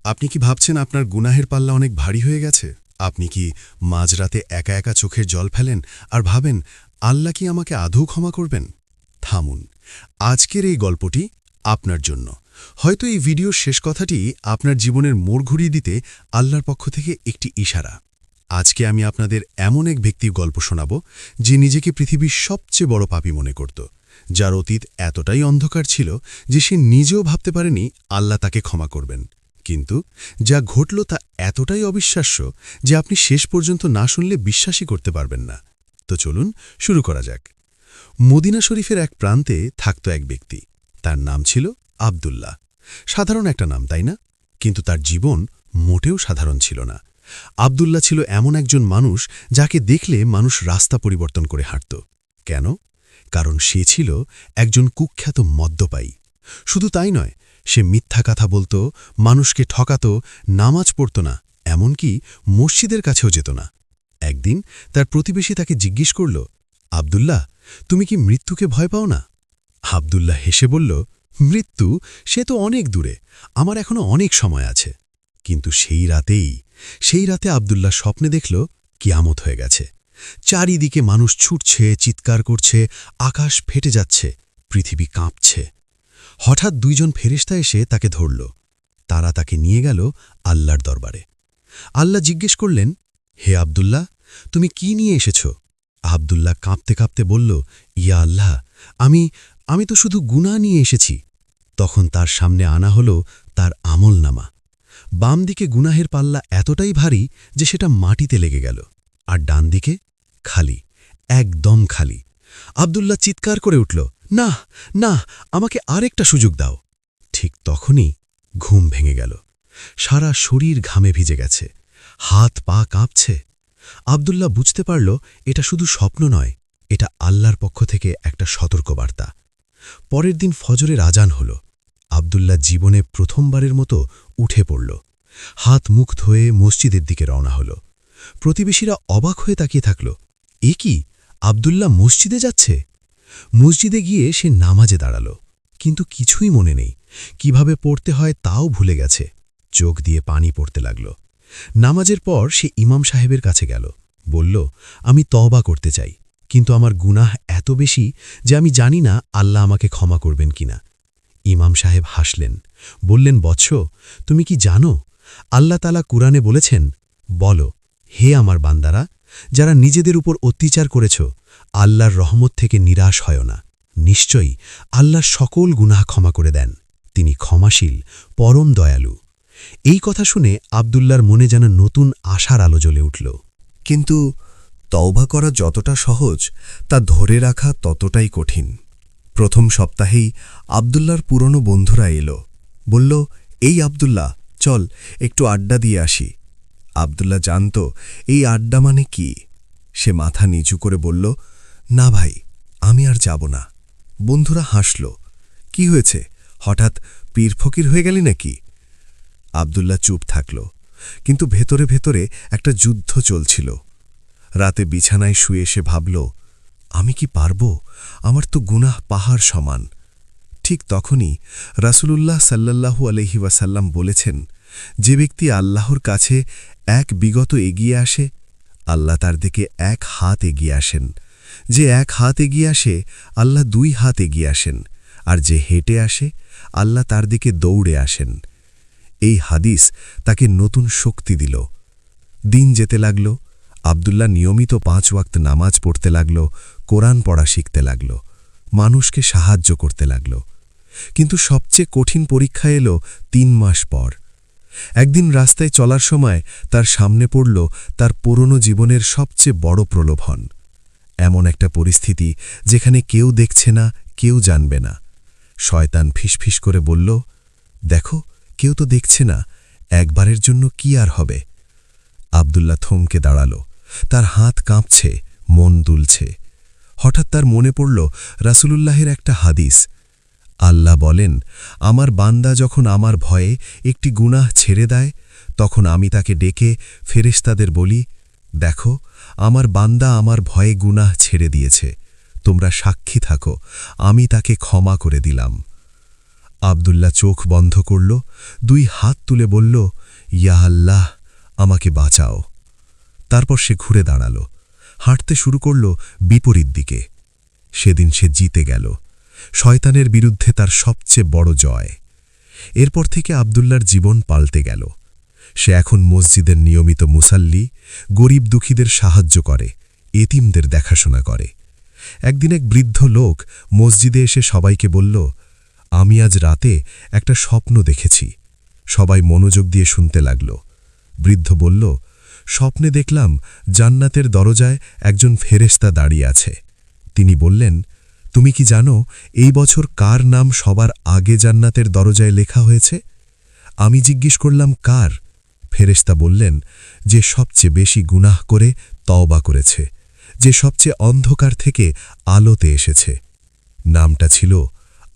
আপনি কি ভাবছেন আপনার গুনাহের পাল্লা অনেক ভারী হয়ে গেছে? আপনি কি মাঝরাতে একা একা চোখের জল ফেলেন আর ভাবেন, আল্লাহ কি আমাকে আদৌ ক্ষমা করবেন? থামুন, আজকের এই গল্পটি আপনার জন্য। হয়তো এই ভিডিওর শেষ কথাটি আপনার জীবনের মোড় ঘুরিয়ে দিতে আল্লাহর পক্ষ থেকে একটি ইশারা। আজকে আমি আপনাদের এমন এক ব্যক্তির গল্প শোনাব, যে নিজেকে পৃথিবীর সবচেয়ে বড় পাপী মনে করত, যার অতীত এতটাই অন্ধকার ছিল যে সে নিজেও ভাবতে পারেনি আল্লাহ তাকে ক্ষমা করবেন। কিন্তু যা ঘটল তা এতটাই অবিশ্বাস্য যে আপনি শেষ পর্যন্ত না শুনলে বিশ্বাসই করতে পারবেন না। তো চলুন শুরু করা যাক। মদিনা শরীফের এক প্রান্তে থাকত এক ব্যক্তি। তার নাম ছিল আব্দুল্লাহ। সাধারণ একটা নাম, তাই না? কিন্তু তার জীবন মোটেও সাধারণ ছিল না। আব্দুল্লাহ ছিল এমন একজন মানুষ যাকে দেখলে মানুষ রাস্তা পরিবর্তন করে হাঁটত। কেন? কারণ সে ছিল একজন কুখ্যাত মদ্যপায়ী। শুধু তাই নয়, সে মিথ্যা কথা বলত, মানুষকে ঠকাত, নামাজ পড়ত না, এমনকি মসজিদের কাছেও যেত না। একদিন তার প্রতিবেশী তাকে জিজ্ঞেস করল, আব্দুল্লাহ, তুমি কি মৃত্যুকে ভয় পাও না? আব্দুল্লাহ হেসে বলল, মৃত্যু সে তো অনেক দূরে, আমার এখনো অনেক সময় আছে। কিন্তু সেই রাতে আব্দুল্লাহ স্বপ্নে দেখল কিয়ামত হয়ে গেছে। চারিদিকে মানুষ ছুটছে, চিৎকার করছে, আকাশ ফেটে যাচ্ছে, পৃথিবী কাঁপছে। হঠাৎ দুইজন ফেরেশতা এসে তাকে ধরল। তারা তাকে নিয়ে গেল আল্লাহর দরবারে। আল্লাহ জিজ্ঞেস করলেন, হে আব্দুল্লাহ, তুমি কি নিয়ে এসেছ? আব্দুল্লাহ কাঁপতে কাঁপতে বলল, ইয়া আল্লাহ, আমি তো শুধু গুনাহ নিয়ে এসেছি। তখন তার সামনে আনা হল তার আমলনামা। বাম দিকে গুনাহের পাল্লা এতটাই ভারী যে সেটা মাটিতে লেগে গেল, আর ডান দিকে খালি, একদম খালি। আব্দুল্লাহ চিৎকার করে উঠল, না না, আমাকে আরেকটা সুযোগ দাও। ঠিক তখনই ঘুম ভেঙে গেল। সারা শরীর ঘামে ভিজে গেছে, হাত পা কাঁপছে। আব্দুল্লাহ বুঝতে পারল এটা শুধু স্বপ্ন নয়, এটা আল্লাহর পক্ষ থেকে একটা সতর্কবার্তা। পরের দিন ফজরের আজান হল। আব্দুল্লাহ জীবনে প্রথমবারের মতো উঠে পড়ল। হাত মুখ ধুয়ে মসজিদের দিকে রওনা হল। প্রতিবেশীরা অবাক হয়ে তাকিয়ে থাকল, এ কি, আব্দুল্লাহ মসজিদে যাচ্ছে? মসজিদে গিয়ে সে নামাজে দাঁড়াল, কিন্তু কিছুই মনে নেই। কিভাবে পড়তে হয় তাও ভুলে গেছে। চোখ দিয়ে পানি পড়তে লাগল। নামাজের পর সে ইমাম সাহেবের কাছে গেল, বলল, আমি তওবা করতে চাই, কিন্তু আমার গুনাহ এত বেশি যে আমি জানি না আল্লাহ আমাকে ক্ষমা করবেন কিনা। ইমাম সাহেব হাসলেন, বললেন, বৎস, তুমি কি জানো আল্লাহ তাআলা কুরআনে বলেছেন, বলো, হে আমার বান্দারা, যারা নিজেদের উপর অত্যাচার করেছ, আল্লাহর রহমত থেকে নিরাশ হয় না। নিশ্চয়ই আল্লাহ সকল গুনাহ ক্ষমা করে দেন, তিনি ক্ষমাশীল, পরম দয়ালু। এই কথা শুনে আব্দুল্লাহর মনে যেন নতুন আশার আলো জ্বলে উঠল। কিন্তু তওবা করা যতটা সহজ, তা ধরে রাখা ততটাই কঠিন। প্রথম সপ্তাহেই আব্দুল্লাহর পুরনো বন্ধুরা এলো, বলল, এই আব্দুল্লাহ, চল একটু আড্ডা দিয়ে আসি। আব্দুল্লাহ জানত এই আড্ডা মানে কি। সে মাথা নিচু করে বলল, না ভাই, আমি আর যাব না। বন্ধুরা হাসল, কি হয়েছে, হঠাৎ পীর ফকির হয়ে গেলি নাকি? আব্দুল্লাহ চুপ থাকল, কিন্তু ভেতরে ভেতরে একটা যুদ্ধ চলছিল। রাতে বিছানায় শুয়ে সে ভাবল, আমি কি পারব? আমার তো গুনাহ পাহাড় সমান। ঠিক তখনই রাসূলুল্লাহ সাল্লাল্লাহু আলাইহি ওয়াসাল্লাম বলেছেন, যে ব্যক্তি আল্লাহর কাছে এক বিগত এগিয়ে আসে, আল্লাহ তার দিকে এক হাত এগিয়ে আসেন। যে এক হাত এগিয়ে আসে, আল্লাহ দুই হাত এগিয়ে আসেন। আর যে হেঁটে আসে, আল্লাহ তার দিকে দৌড়ে আসেন। এই হাদিস তাকে নতুন শক্তি দিল। দিন যেতে লাগল। আব্দুল্লাহ নিয়মিত 5 ওয়াক্ত নামাজ পড়তে লাগল, কোরআন পড়া শিখতে লাগল, মানুষকে সাহায্য করতে লাগল। কিন্তু সবচেয়ে কঠিন পরীক্ষা এলো 3 মাস পর। একদিন রাস্তায় চলার সময় তার সামনে পড়ল তার পুরনো জীবনের সবচেয়ে বড় প্রলোভন। এমন একটা পরিস্থিতি যেখানে কেউ দেখছে না, কেউ জানবে না। শয়তান ফিসফিস করে বলল, দেখো, কেউ তো দেখছে না, একবারের জন্য কি আর হবে। আব্দুল্লাহ থমকে দাঁড়াল, তার হাত কাঁপছে, মন দুলছে। হঠাৎ তার মনে পড়ল রাসূলুল্লাহের একটা হাদিস। আল্লাহ বলেন, আমার বান্দা যখন আমার ভয়ে একটি গুনাহ ছেড়ে দেয়, তখন আমি তাকে ডেকে ফেরেশতাদের বলি, দেখো, আমার বান্দা আমার ভয়ে গুনাহ ছেড়ে দিয়েছে, তোমরা সাক্ষী থাকো, আমি তাকে ক্ষমা করে দিলাম। আব্দুল্লাহ চোখ বন্ধ করল, 2 হাত তুলে বলল, ইয়া আল্লাহ, আমাকে বাঁচাও। তারপর সে ঘুরে দাঁড়াল, হাঁটতে শুরু করল বিপরীত দিকে। সেদিন সে জিতে গেল, শয়তানের বিরুদ্ধে তার সবচেয়ে বড় জয়। এরপর থেকে আব্দুল্লার জীবন পাল্টে গেল। সে এখন মসজিদের নিয়মিত মুসাল্লি, গরিব দুঃখীদের সাহায্য করে, এতিমদের দেখাশোনা করে। একদিন এক বৃদ্ধ লোক মসজিদে এসে সবাইকে বলল, আমি আজ রাতে একটা স্বপ্ন দেখেছি। সবাই মনোযোগ দিয়ে শুনতে লাগল। বৃদ্ধ বলল, স্বপ্নে দেখলাম জান্নাতের দরজায় একজন ফেরেশতা দাঁড়িয়ে আছে। তিনি বললেন, তুমি কি জানো এই বছর কার নাম সবার আগে জান্নাতের দরজায় লেখা হয়েছে? আমি জিজ্ঞেস করলাম, কার? ফেরেশতা বললেন, যে সবচেয়ে বেশি গুনাহ করে তওবা করেছে, যে সবচেয়ে অন্ধকার থেকে আলোতে এসেছে। নামটা ছিল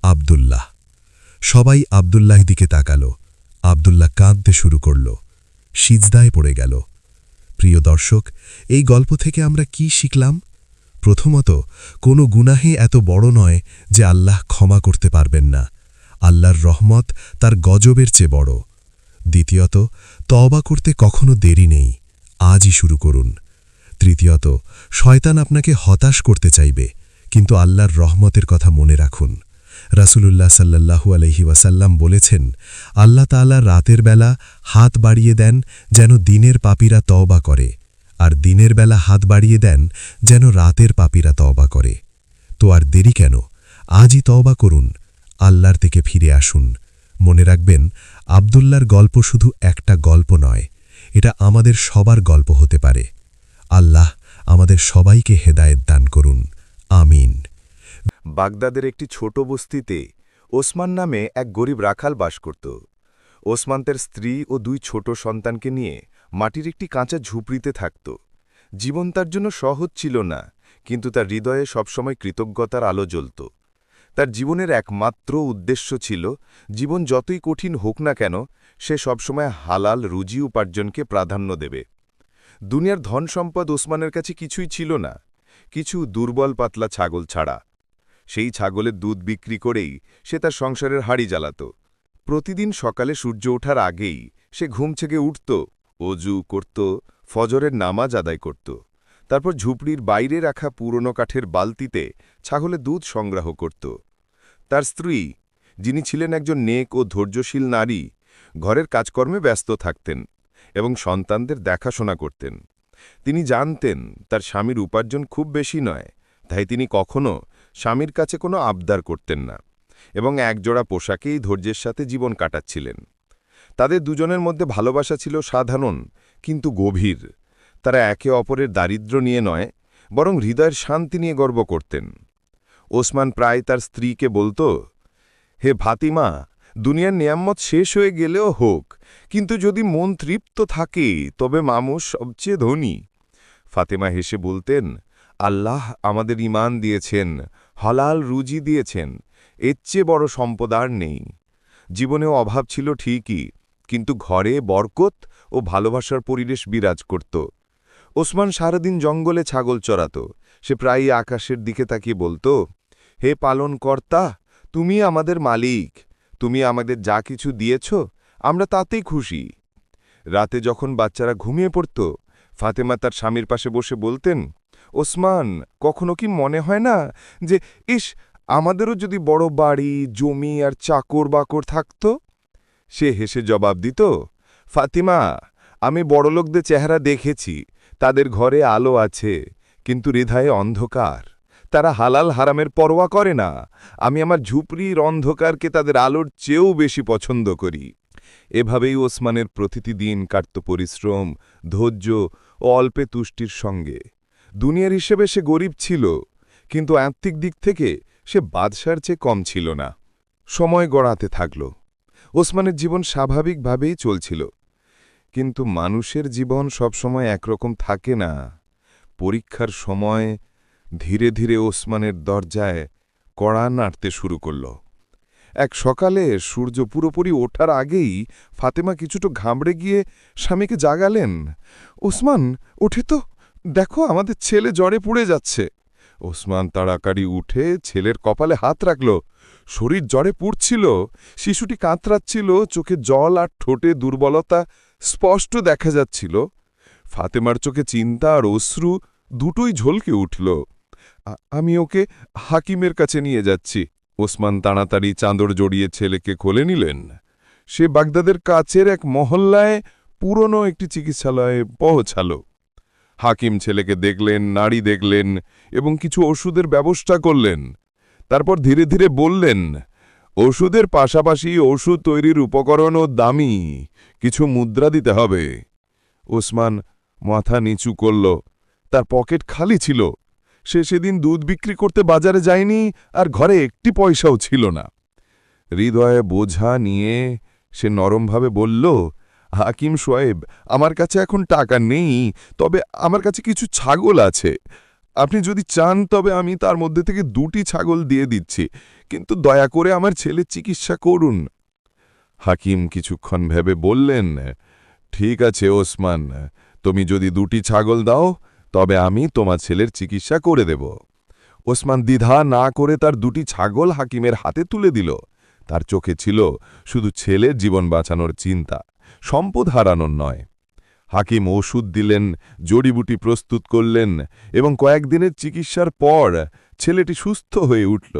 আব্দুল্লাহ। সবাই আব্দুল্লাহ দিকে তাকাল। আব্দুল্লাহ কাঁদতে শুরু করল, সিজদায় পড়ে গেল। প্রিয় দর্শক, এই গল্প থেকে আমরা কি শিখলাম? প্রথমত, কোনো গুনাহে এত বড় নয় যে আল্লাহ ক্ষমা করতে পারবেন না। আল্লাহর রহমত তার গজবের চেয়ে বড়। দ্বিতীয়ত, তওবা করতে কখনো দেরি নেই, আজই শুরু করুন। তৃতীয়ত, শয়তান আপনাকে হতাশ করতে চাইবে, কিন্তু আল্লাহর রহমতের কথা মনে রাখুন। রাসূলুল্লাহ সাল্লাল্লাহু আলাইহি ওয়াসাল্লাম বলেছেন, আল্লাহ তাআলা রাতের বেলা হাত বাড়িয়ে দেন যেন দিনের পাপীরা তওবা করে, আর দিনের বেলা হাত বাড়িয়ে দেন যেন রাতের পাপীরা তওবা করে। তো আর দেরি কেন? আজই তওবা করুন, আল্লাহর থেকে ফিরে আসুন। মনে রাখবেন, আব্দুল্লাহর গল্প শুধু একটা গল্প নয়, এটা আমাদের সবার গল্প হতে পারে। আল্লাহ আমাদের সবাইকে হেদায়েত দান করুন। আমিন। বাগদাদের একটি ছোট বস্তিতে ওসমান নামে এক গরিব রাখাল বাস করত। ওসমান তার স্ত্রী ও 2 ছোট সন্তানকে নিয়ে মাটির একটি কাঁচা ঝুপড়িতে থাকত। জীবন তার জন্য সহজ ছিল না, কিন্তু তার হৃদয়ে সবসময় কৃতজ্ঞতার আলো জ্বলত। তার জীবনের একমাত্র উদ্দেশ্য ছিল, জীবন যতই কঠিন হোক না কেন, সে সবসময় হালাল রুজি উপার্জনকে প্রাধান্য দেবে। দুনিয়ার ধন সম্পদ ওসমানের কাছে কিছুই ছিল না, কিছু দুর্বল পাতলা ছাগল ছাড়া। সেই ছাগলের দুধ বিক্রি করেই সে তার সংসারের হাঁড়ি জ্বালাত। প্রতিদিন সকালে সূর্য ওঠার আগেই সে ঘুম থেকে উঠত, অজু করত, ফজরের নামাজ আদায় করত। তারপর ঝুপড়ির বাইরে রাখা পুরনো কাঠের বালতিতে ছাগলের দুধ সংগ্রহ করত। তার স্ত্রী, যিনি ছিলেন একজন নেক ও ধৈর্যশীল নারী, ঘরের কাজকর্মে ব্যস্ত থাকতেন এবং সন্তানদের দেখাশোনা করতেন। তিনি জানতেন তার স্বামীর উপার্জন খুব বেশি নয়, তাই তিনি কখনো স্বামীর কাছে কোনো আবদার করতেন না এবং একজোড়া পোশাকেই ধৈর্যের সাথে জীবন কাটাচ্ছিলেন। তাদের দুজনের মধ্যে ভালোবাসা ছিল সাধারণ কিন্তু গভীর। তারা একে অপরের দারিদ্র্য নিয়ে নয়, বরং হৃদয়ের শান্তি নিয়ে গর্ব করতেন। ওসমান প্রায় তার স্ত্রীকে বলত, হে ফাতিমা, দুনিয়ার নিয়ামত শেষ হয়ে গেলেও হোক, কিন্তু যদি মন তৃপ্ত থাকে তবে মানুষ সবচেয়ে ধনী। ফাতেমা হেসে বলতেন, আল্লাহ আমাদের ঈমান দিয়েছেন, হালাল রুজি দিয়েছেন, এর চেয়ে বড় সম্পদ আর নেই। জীবনেও অভাব ছিল ঠিকই, কিন্তু ঘরে বরকত ও ভালোবাসার পরিবেশ বিরাজ করত। ওসমান সারাদিন জঙ্গলে ছাগল চড়াত। সে প্রায়ই আকাশের দিকে তাকিয়ে বলত, হে পালনকর্তা, তুমি আমাদের মালিক, তুমি আমাদের যা কিছু দিয়েছ আমরা তাতেই খুশি। রাতে যখন বাচ্চারা ঘুমিয়ে পড়ত, ফাতেমা তার স্বামীর পাশে বসে বলতেন, ওসমান, কখনো কি মনে হয় না যে ইস, আমাদেরও যদি বড় বাড়ি, জমি আর চাকর বাকর থাকত? সে হেসে জবাব দিত, ফাতিমা, আমি বড়লোকদের চেহারা দেখেছি, তাদের ঘরে আলো আছে, কিন্তু হৃদয়ে অন্ধকার। তারা হালাল হারামের পরোয়া করে না। আমি আমার ঝুপড়ির অন্ধকারকে তাদের আলোর চেয়েও বেশি পছন্দ করি। এভাবেই ওসমানের প্রতিটি দিন কাটত পরিশ্রম, ধৈর্য ও অল্পে তুষ্টির সঙ্গে। দুনিয়ার হিসেবে সে গরিব ছিল, কিন্তু আত্মিক দিক থেকে সে বাদশার চেয়ে কম ছিল না। সময় গড়াতে থাকল। ওসমানের জীবন স্বাভাবিকভাবেই চলছিল, কিন্তু মানুষের জীবন সবসময় একরকম থাকে না। পরীক্ষার সময় ধীরে ধীরে ওসমানের দরজায় কড়া নাড়তে শুরু করল। এক সকালে সূর্য পুরোপুরি ওঠার আগেই ফাতেমা কিছুটা ঘাবড়ে গিয়ে স্বামীকে জাগালেন। ওসমান, উঠে তো দেখো, আমাদের ছেলে জ্বরে পুড়ে যাচ্ছে। ওসমান তাড়াতাড়ি উঠে ছেলের কপালে হাত রাখল। শরীর জ্বরে পুড়ছিল, শিশুটি কাতরাচ্ছিল, চোখে জল আর ঠোঁটে দুর্বলতা স্পষ্ট দেখা যাচ্ছিল। ফাতেমার চোখে চিন্তা আর অশ্রু দুটোই ঝলকে উঠল। আমি ওকে হাকিমের কাছে নিয়ে যাচ্ছি। ওসমান তাড়াতাড়ি চাদর জড়িয়ে ছেলেকে কোলে নিলেন। সে বাগদাদের কাছের এক মহল্লায় পুরনো একটি চিকিৎসালয়ে পৌঁছাল। হাকিম ছেলেকে দেখলেন, নাড়ি দেখলেন এবং কিছু ওষুধের ব্যবস্থা করলেন। তারপর ধীরে ধীরে বললেন, ওষুধের পাশাপাশি ওষুধ তৈরির উপকরণও দামি, কিছু মুদ্রা দিতে হবে। ওসমান মাথা নিচু করল। তার পকেট খালি ছিল। সে সেদিন দুধ বিক্রি করতে বাজারে যায়নি, আর ঘরে একটি পয়সাও ছিল না। হৃদয়ে বোঝা নিয়ে সে নরমভাবে বলল, হাকিম সোয়েব, আমার কাছে এখন টাকা নেই, তবে আমার কাছে কিছু ছাগল আছে। আপনি যদি চান তবে আমি তার মধ্যে থেকে 2টি ছাগল দিয়ে দিচ্ছি, কিন্তু দয়া করে আমার ছেলের চিকিৎসা করুন। হাকিম কিছুক্ষণ ভেবে বললেন, ঠিক আছে ওসমান, তুমি যদি 2টি ছাগল দাও তবে আমি তোমার ছেলের চিকিৎসা করে দেব। ওসমান দ্বিধা না করে তার 2টি ছাগল হাকিমের হাতে তুলে দিল। তার চোখে ছিল শুধু ছেলের জীবন বাঁচানোর চিন্তা, সম্পদ হারানোর নয়। হাকিম ওষুধ দিলেন, জড়িবুটি প্রস্তুত করলেন এবং কয়েকদিনের চিকিৎসার পর ছেলেটি সুস্থ হয়ে উঠল।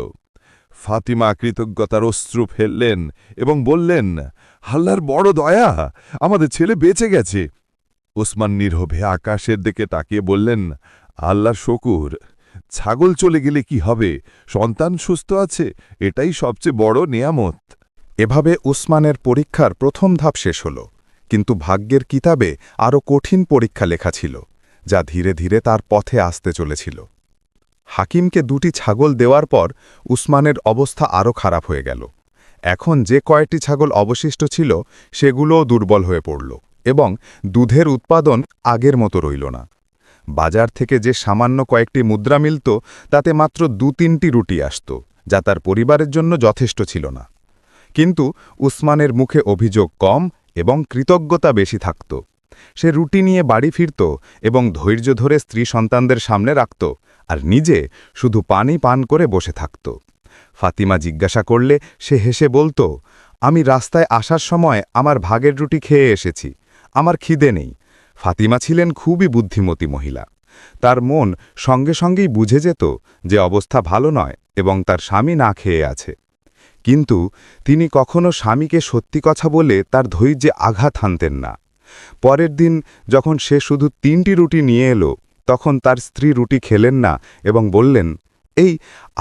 ফাতিমা কৃতজ্ঞতার অশ্রু ফেললেন এবং বললেন, আল্লাহর বড় দয়া, আমাদের ছেলে বেঁচে গেছে। ওসমান নীরবে আকাশের দিকে তাকিয়ে বললেন, আল্লাহর শকুর। ছাগল চলে গেলে কি হবে, সন্তান সুস্থ আছে, এটাই সবচেয়ে বড় নেয়ামত। এভাবে উসমানের পরীক্ষার প্রথম ধাপ শেষ হল, কিন্তু ভাগ্যের কিতাবে আরও কঠিন পরীক্ষা লেখা ছিল, যা ধীরে ধীরে তার পথে আসতে চলেছিল। হাকিমকে 2টি ছাগল দেওয়ার পর উসমানের অবস্থা আরও খারাপ হয়ে গেল। এখন যে কয়েকটি ছাগল অবশিষ্ট ছিল সেগুলোও দুর্বল হয়ে পড়ল এবং দুধের উৎপাদন আগের মতো রইল না। বাজার থেকে যে সামান্য কয়েকটি মুদ্রা মিলত তাতে মাত্র 2-3টি রুটি আসত, যা তার পরিবারের জন্য যথেষ্ট ছিল না। কিন্তু উসমানের মুখে অভিযোগ কম এবং কৃতজ্ঞতা বেশি থাকত। সে রুটি নিয়ে বাড়ি ফিরত এবং ধৈর্য ধরে স্ত্রী সন্তানদের সামনে রাখত, আর নিজে শুধু পানি পান করে বসে থাকত। ফাতিমা জিজ্ঞাসা করলে সে হেসে বলত, আমি রাস্তায় আসার সময় আমার ভাগের রুটি খেয়ে এসেছি, আমার খিদে নেই। ফাতিমা ছিলেন খুবই বুদ্ধিমতী মহিলা। তার মন সঙ্গে সঙ্গেই বুঝে যেত যে অবস্থা ভালো নয় এবং তার স্বামী না খেয়ে আছে। কিন্তু তিনি কখনো স্বামীকে সত্যি কথা বলে তার ধৈর্যে আঘাত হানতেন না। পরের দিন যখন সে শুধু 3টি রুটি নিয়ে এলো, তখন তার স্ত্রী রুটি খেলেন না এবং বললেন, এই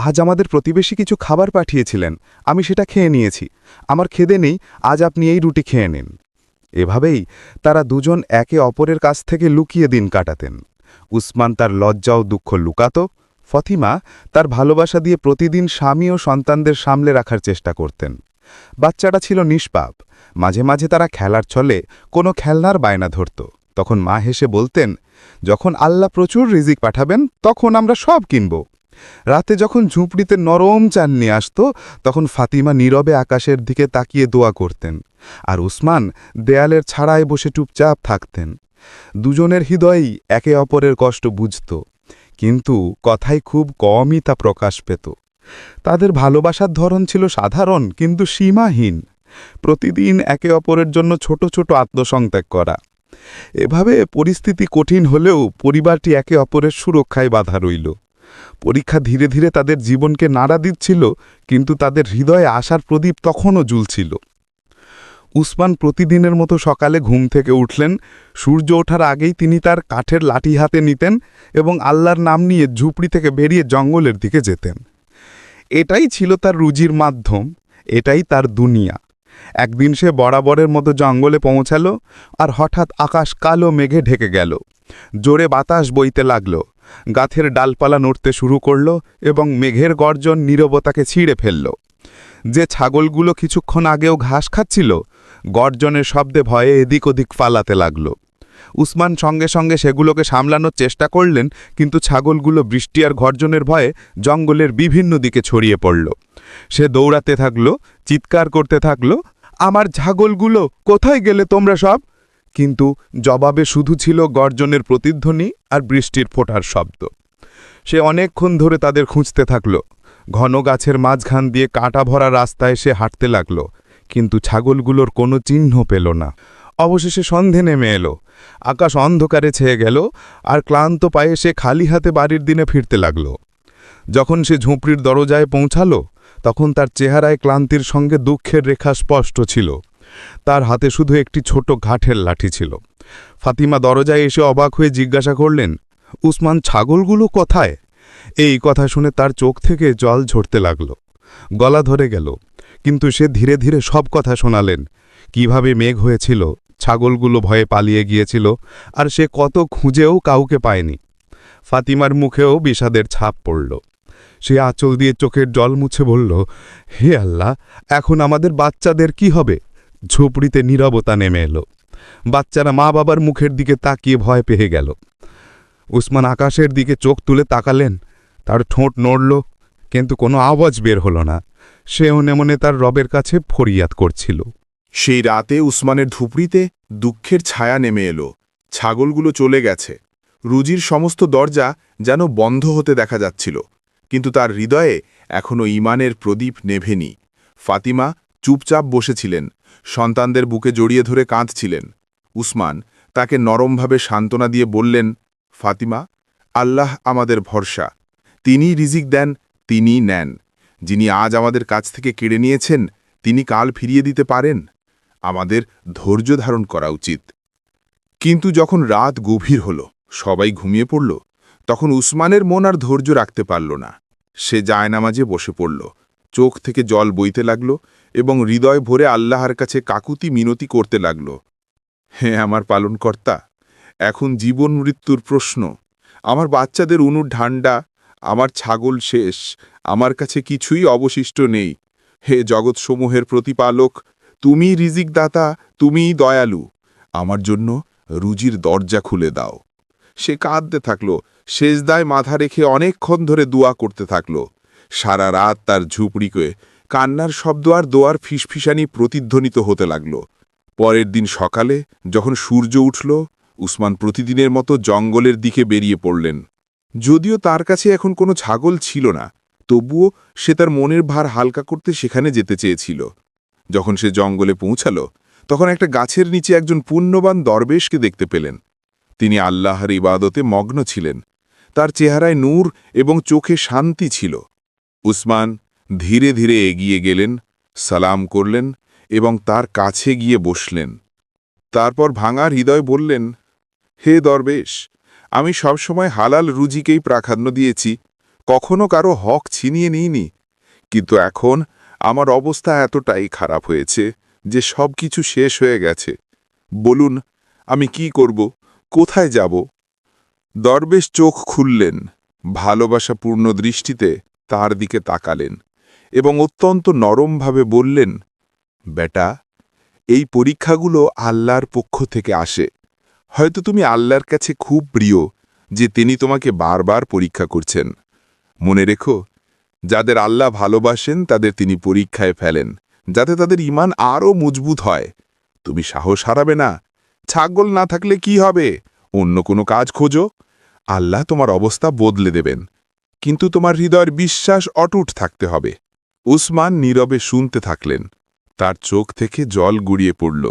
আজ আমাদের প্রতিবেশী কিছু খাবার পাঠিয়েছিলেন, আমি সেটা খেয়ে নিয়েছি, আমার খিদে নেই, আজ আপনি এই রুটি খেয়ে নিন। এভাবেই তারা দুজন একে অপরের কাছ থেকে লুকিয়ে দিন কাটাতেন। উসমান তার লজ্জা ও দুঃখ লুকাত, ফাতিমা তার ভালোবাসা দিয়ে প্রতিদিন স্বামী ও সন্তানদের সামলে রাখার চেষ্টা করতেন। বাচ্চাটা ছিল নিষ্পাপ। মাঝে মাঝে তারা খেলার ছলে কোনো খেলনার বায়না ধরত। তখন মা হেসে বলতেন, যখন আল্লাহ প্রচুর রিজিক পাঠাবেন তখন আমরা সব কিনব। রাতে যখন ঝুপড়িতে নরম চাননি আসত, তখন ফাতিমা নীরবে আকাশের দিকে তাকিয়ে দোয়া করতেন, আর উসমান দেয়ালের ছাড়ায় বসে চুপচাপ থাকতেন। দুজনের হৃদয়ই একে অপরের কষ্ট বুঝত, কিন্তু কথায় খুব কমই তা প্রকাশ পেত। তাদের ভালোবাসার ধরন ছিল সাধারণ কিন্তু সীমাহীন। প্রতিদিন একে অপরের জন্য ছোট ছোট আত্মসংত্যাগ করা। এভাবে পরিস্থিতি কঠিন হলেও পরিবারটি একে অপরের সুরক্ষায় বাধা রইল। পরীক্ষা ধীরে ধীরে তাদের জীবনকে নাড়া দিচ্ছিল, কিন্তু তাদের হৃদয়ে আশার প্রদীপ তখনও জ্বলছিল। উসমান প্রতিদিনের মতো সকালে ঘুম থেকে উঠলেন। সূর্য ওঠার আগেই তিনি তার কাঠের লাঠি হাতে নিতেন এবং আল্লাহর নাম নিয়ে ঝুপড়ি থেকে বেরিয়ে জঙ্গলের দিকে যেতেন। এটাই ছিল তার রুজির মাধ্যম, এটাই তার দুনিয়া। একদিন সে বরাবরের মতো জঙ্গলে পৌঁছাল, আর হঠাৎ আকাশ কালো মেঘে ঢেকে গেল। জোরে বাতাস বইতে লাগল, গাছের ডালপালা নড়তে শুরু করল এবং মেঘের গর্জন নীরবতাকে ছিঁড়ে ফেলল। যে ছাগলগুলো কিছুক্ষণ আগেও ঘাস খাচ্ছিল, গর্জনের শব্দে ভয়ে এদিক ওদিক পালাতে লাগল। উসমান সঙ্গে সঙ্গে সেগুলোকে সামলানোর চেষ্টা করলেন, কিন্তু ছাগলগুলো বৃষ্টি আর গর্জনের ভয়ে জঙ্গলের বিভিন্ন দিকে ছড়িয়ে পড়ল। সে দৌড়াতে থাকল, চিৎকার করতে থাকল, আমার ছাগলগুলো কোথায় গেলে তোমরা সব? কিন্তু জবাবে শুধু ছিল গর্জনের প্রতিধ্বনি আর বৃষ্টির ফোঁটার শব্দ। সে অনেকক্ষণ ধরে তাদের খুঁজতে থাকল। ঘন গাছের মাঝখান দিয়ে কাঁটা ভরা রাস্তায় সে হাঁটতে লাগল, কিন্তু ছাগলগুলোর কোনো চিহ্ন পেল না। অবশেষে সন্ধে নেমে এলো। আকাশ অন্ধকারে ছেয়ে গেল, আর ক্লান্ত পায়ে সে খালি হাতে বাড়ির দিনে ফিরতে লাগল। যখন সে ঝুপড়ির দরজায় পৌঁছাল, তখন তার চেহারায় ক্লান্তির সঙ্গে দুঃখের রেখা স্পষ্ট ছিল। তার হাতে শুধু একটি ছোট কাঠের লাঠি ছিল। ফাতিমা দরজায় এসে অবাক হয়ে জিজ্ঞাসা করলেন, উসমান, ছাগলগুলো কোথায়? এই কথা শুনে তার চোখ থেকে জল ঝরতে লাগল, গলা ধরে গেল। কিন্তু সে ধীরে ধীরে সব কথা শোনালেন, কিভাবে মেঘ হয়েছিল, ছাগলগুলো ভয়ে পালিয়ে গিয়েছিল, আর সে কত খুঁজেও কাউকে পায়নি। ফাতিমার মুখেও বিষাদের ছাপ পড়ল। সে আঁচল দিয়ে চোখের জল মুছে বলল, হে আল্লাহ, এখন আমাদের বাচ্চাদের কি হবে? ঝুপড়িতে নীরবতা নেমে এলো। বাচ্চারা মা বাবার মুখের দিকে তাকিয়ে ভয় পেয়ে গেল। উসমান আকাশের দিকে চোখ তুলে তাকালেন। তার ঠোঁট নড়ল, কিন্তু কোনো আওয়াজ বের হল না। সেও মনে তার রবের কাছে ফরিয়াদ করছিল। সেই রাতে উসমানের ঝুপড়িতে দুঃখের ছায়া নেমে এলো। ছাগলগুলো চলে গেছে। রুজির সমস্ত দরজা যেন বন্ধ হতে দেখা যাচ্ছিল, কিন্তু তার হৃদয়ে এখনও ঈমানের প্রদীপ নেভেনি। ফাতিমা চুপচাপ বসেছিলেন, সন্তানদের বুকে জড়িয়ে ধরে কাঁদছিলেন। উসমান তাকে নরমভাবে সান্ত্বনা দিয়ে বললেন, ফাতিমা, আল্লাহ আমাদের ভরসা। তিনিই রিজিক দেন, তিনিই নেন। যিনি আজ আমাদের কাছ থেকে কেড়ে নিয়েছেন, তিনি কাল ফিরিয়ে দিতে পারেন। আমাদের ধৈর্য ধারণ করা উচিত। কিন্তু যখন রাত গভীর হল, সবাই ঘুমিয়ে পড়ল, তখন উসমানের মন আর ধৈর্য রাখতে পারল না। সে জায়নামাজে বসে পড়ল, চোখ থেকে জল বইতে লাগল এবং হৃদয় ভরে আল্লাহর কাছে কাকুতি মিনতি করতে লাগল। হে আমার পালনকর্তা, এখন জীবন মৃত্যুর প্রশ্ন। আমার বাচ্চাদের উনুর ঠান্ডা, আমার ছাগল শেষ, আমার কাছে কিছুই অবশিষ্ট নেই। হে জগৎসমূহের প্রতিপালক, তুমি রিজিক দাতা, তুমিই দয়ালু। আমার জন্য রুজির দরজা খুলে দাও। সে কাঁদতে থাকল, সেজদায় মাথা রেখে অনেকক্ষণ ধরে দোয়া করতে থাকল। সারা রাত তার ঝুপড়িকে কান্নার শব্দ আর দোয়ার ফিসফিসানি প্রতিধ্বনিত হতে লাগল। পরের দিন সকালে যখন সূর্য উঠল, উসমান প্রতিদিনের মতো জঙ্গলের দিকে বেরিয়ে পড়লেন। যদিও তার কাছে এখন কোনো ছাগল ছিল না, তবুও সে তার মনের ভার হালকা করতে সেখানে যেতে চেয়েছিল। যখন সে জঙ্গলে পৌঁছাল, তখন একটা গাছের নিচে একজন পুণ্যবান দরবেশকে দেখতে পেলেন। তিনি আল্লাহর ইবাদতে মগ্ন ছিলেন। তার চেহারায় নূর এবং চোখে শান্তি ছিল। উসমান ধীরে ধীরে এগিয়ে গেলেন, সালাম করলেন এবং তার কাছে গিয়ে বসলেন। তারপর ভাঙা হৃদয় বললেন, হে দরবেশ, আমি সবসময় হালাল রুজিকেই প্রাধান্য দিয়েছি, কখনো কারো হক ছিনিয়ে নিইনি। কিন্তু এখন আমার অবস্থা এতটাই খারাপ হয়েছে যে সব কিছু শেষ হয়ে গেছে। বলুন, আমি কি করব, কোথায় যাব? দরবেশ চোখ খুললেন, ভালোবাসাপূর্ণ দৃষ্টিতে তার দিকে তাকালেন এবং অত্যন্ত নরমভাবে বললেন, বেটা, এই পরীক্ষাগুলো আল্লাহর পক্ষ থেকে আসে। হয়তো তুমি আল্লাহর কাছে খুব প্রিয় যে তিনি তোমাকে বারবার পরীক্ষা করছেন। মনে রেখো, যাদের আল্লাহ ভালোবাসেন তাদের তিনি পরীক্ষায় ফেলেন, যাতে তাদের ঈমান আরও মজবুত হয়। তুমি সাহস হারাবে না। ছাগল না থাকলে কি হবে? অন্য কোনো কাজ খোঁজো, আল্লাহ তোমার অবস্থা বদলে দেবেন। কিন্তু তোমার হৃদয়ের বিশ্বাস অটুট থাকতে হবে। উসমান নীরবে শুনতে থাকলেন। তার চোখ থেকে জল গড়িয়ে পড়ল।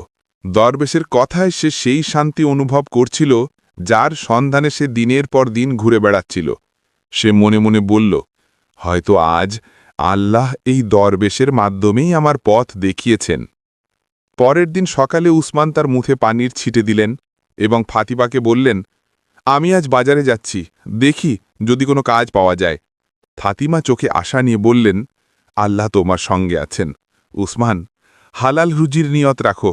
দরবেশের কথায় সে সেই শান্তি অনুভব করছিল যার সন্ধানে সে দিনের পর দিন ঘুরে বেড়াচ্ছিল। সে মনে মনে বলল, হয়তো আজ আল্লাহ এই দরবেশের মাধ্যমেই আমার পথ দেখিয়েছেন। পরের দিন সকালে উসমান তার মুখে পানির ছিটে দিলেন এবং ফাতিমাকে বললেন, আমি আজ বাজারে যাচ্ছি, দেখি যদি কোনো কাজ পাওয়া যায়। ফাতিমা চোখে আশা নিয়ে বললেন, আল্লাহ তোমার সঙ্গে আছেন। উসমান, হালাল রুজির নিয়ত রাখো,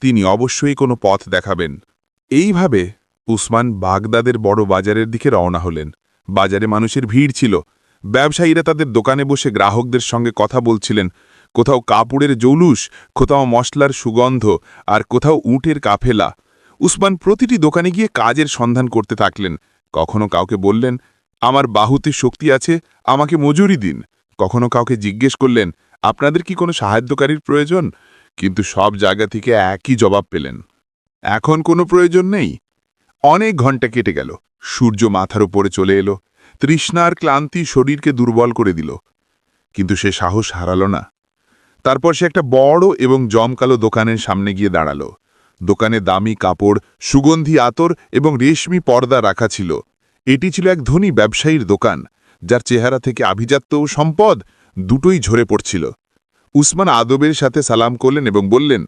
তিনি অবশ্যই কোনো পথ দেখাবেন। এইভাবে উসমান বাগদাদের বড় বাজারের দিকে রওনা হলেন। বাজারে মানুষের ভিড় ছিল। ব্যবসায়ীরা তাদের দোকানে বসে গ্রাহকদের সঙ্গে কথা বলছিলেন। কোথাও কাপড়ের জৌলুস, কোথাও মশলার সুগন্ধ, আর কোথাও উটের কাফেলা। উসমান প্রতিটি দোকানে গিয়ে কাজের সন্ধান করতে থাকলেন। কখনো কাউকে বললেন, আমার বাহুতে শক্তি আছে, আমাকে মজুরি দিন। কখনো কাউকে জিজ্ঞেস করলেন, আপনাদের কি কোনো সাহায্যকারীর প্রয়োজন? কিন্তু সব জায়গা থেকে একই জবাব পেলেন, এখন কোনো প্রয়োজন নেই। অনেক ঘণ্টা কেটে গেল। সূর্য মাথার উপরে চলে এলো। তৃষ্ণার ক্লান্তি শরীরকে দুর্বল করে দিল, কিন্তু সে সাহস হারালো না। তারপর সে একটা বড় এবং জমকালো দোকানের সামনে গিয়ে দাঁড়ালো। দোকানে দামি কাপড়, সুগন্ধি আতর এবং রেশমি পর্দা রাখা ছিল। এটি ছিল এক ধনী ব্যবসায়ীর দোকান, যার চেহারা থেকে আভিজাত্য ও সম্পদ দুটোই ঝরে পড়ছিল। উসমান আদবের সাথে সালাম করলেন এবং বললেন,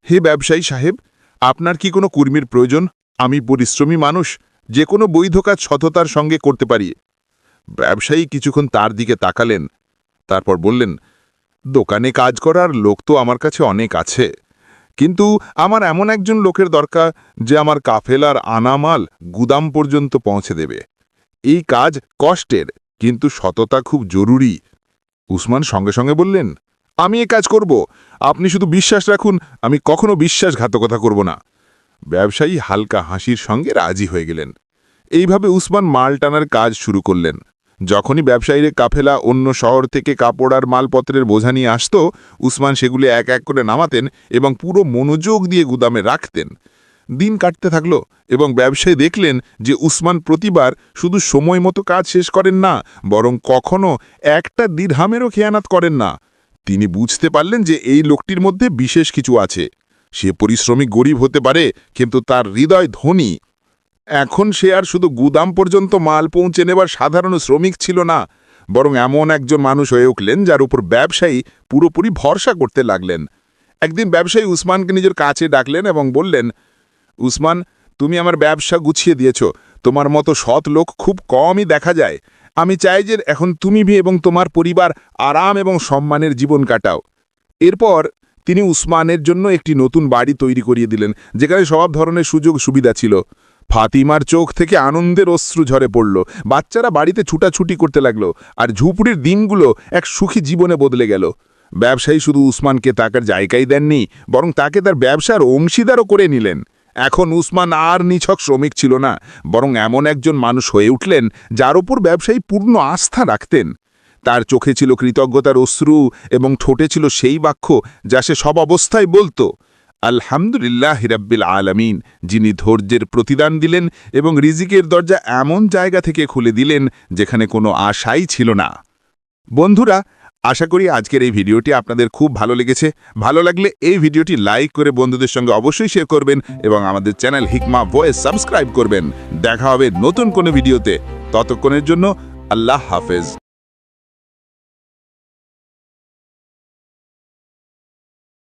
হে ব্যবসায়ী সাহেব, আপনার কি কোনো কর্মীর প্রয়োজন? আমি পরিশ্রমী মানুষ, যে কোনো বৈধ কাজ সততার সঙ্গে করতে পারি। ব্যবসায়ী কিছুক্ষণ তার দিকে তাকালেন, তারপর বললেন, দোকানে কাজ করার লোক তো আমার কাছে অনেক আছে, কিন্তু আমার এমন একজন লোকের দরকার যে আমার কাফেলার আনামাল গুদাম পর্যন্ত পৌঁছে দেবে। এই কাজ কষ্টের, কিন্তু সততা খুব জরুরি। উসমান সঙ্গে সঙ্গে বললেন, আমি এ কাজ করব, আপনি শুধু বিশ্বাস রাখুন, আমি কখনো বিশ্বাসঘাতকতা করব না। ব্যবসায়ী হালকা হাসির সঙ্গে রাজি হয়ে গেলেন। এইভাবে উসমান মাল টানার কাজ শুরু করলেন। যখনই ব্যবসায়ীর কাফেলা অন্য শহর থেকে কাপড় আর মালপত্রের বোঝা নিয়ে আসত, উসমান সেগুলি এক এক করে নামাতেন এবং পুরো মনোযোগ দিয়ে গুদামে রাখতেন। দিন কাটতে থাকল এবং ব্যবসায়ী দেখলেন যে উসমান প্রতিবার শুধু সময় মতো কাজ শেষ করেন না, বরং কখনো একটা দিরহামেরও খেয়ানাত করেন না। তিনি বুঝতে পারলেন যে এই লোকটির মধ্যে বিশেষ কিছু আছে। সে পরিশ্রমী গরিব হতে পারে, কিন্তু তার হৃদয় ধনী। এখন সে আর শুধু গুদাম পর্যন্ত মাল পৌঁছে নেবার সাধারণ শ্রমিক ছিল না, বরং এমন একজন মানুষ হয়ে উঠলেন যার উপর ব্যবসায়ী পুরোপুরি ভরসা করতে লাগলেন। একদিন ব্যবসায়ী উসমানকে নিজের কাছে ডাকলেন এবং বললেন, উসমান, তুমি আমার ব্যবসা গুছিয়ে দিয়েছ, তোমার মতো সৎ লোক খুব কমই দেখা যায়। আমি চাই যে এখন তুমি এবং তোমার পরিবার আরাম এবং সম্মানের জীবন কাটাও। এরপর তিনি উসমানের জন্য একটি নতুন বাড়ি তৈরি করিয়ে দিলেন, যেখানে সব ধরনের সুযোগ সুবিধা ছিল। ফাতিমার চোখ থেকে আনন্দের অশ্রু ঝরে পড়ল। বাচ্চারা বাড়িতে ছুটাছুটি করতে লাগল, আর ঝুপড়ির দিনগুলো এক সুখী জীবনে বদলে গেল। ব্যবসায়ী শুধু উসমানকে টাকার জায়গায় দেননি, বরং তাকে তার ব্যবসার অংশীদারও করে নিলেন। এখন উসমান আর নিছক শ্রমিক ছিল না, বরং এমন একজন মানুষ হয়ে উঠলেন যার ওপর ব্যবসায়ী পূর্ণ আস্থা রাখতেন। তার চোখে ছিল কৃতজ্ঞতার অশ্রু এবং ঠোঁটে ছিল সেই বাক্য যা সে সব অবস্থায় বলতো, আলহামদুলিল্লাহ রাব্বিল আলামিন, যিনি ধৈর্যের প্রতিদান দিলেন এবং রিজিকের দরজা এমন জায়গা থেকে খুলে দিলেন যেখানে কোনো আশাই ছিল না। বন্ধুরা, আশা করি আজকের এই ভিডিওটি আপনাদের খুব ভালো লেগেছে। ভালো লাগলে এই ভিডিওটি লাইক করে বন্ধুদের সঙ্গে অবশ্যই শেয়ার করবেন এবং আমাদের চ্যানেল হিকমা ভয়েস সাবস্ক্রাইব করবেন। দেখা হবে নতুন কোনো ভিডিওতে। ততক্ষণের জন্য আল্লাহ হাফেজ।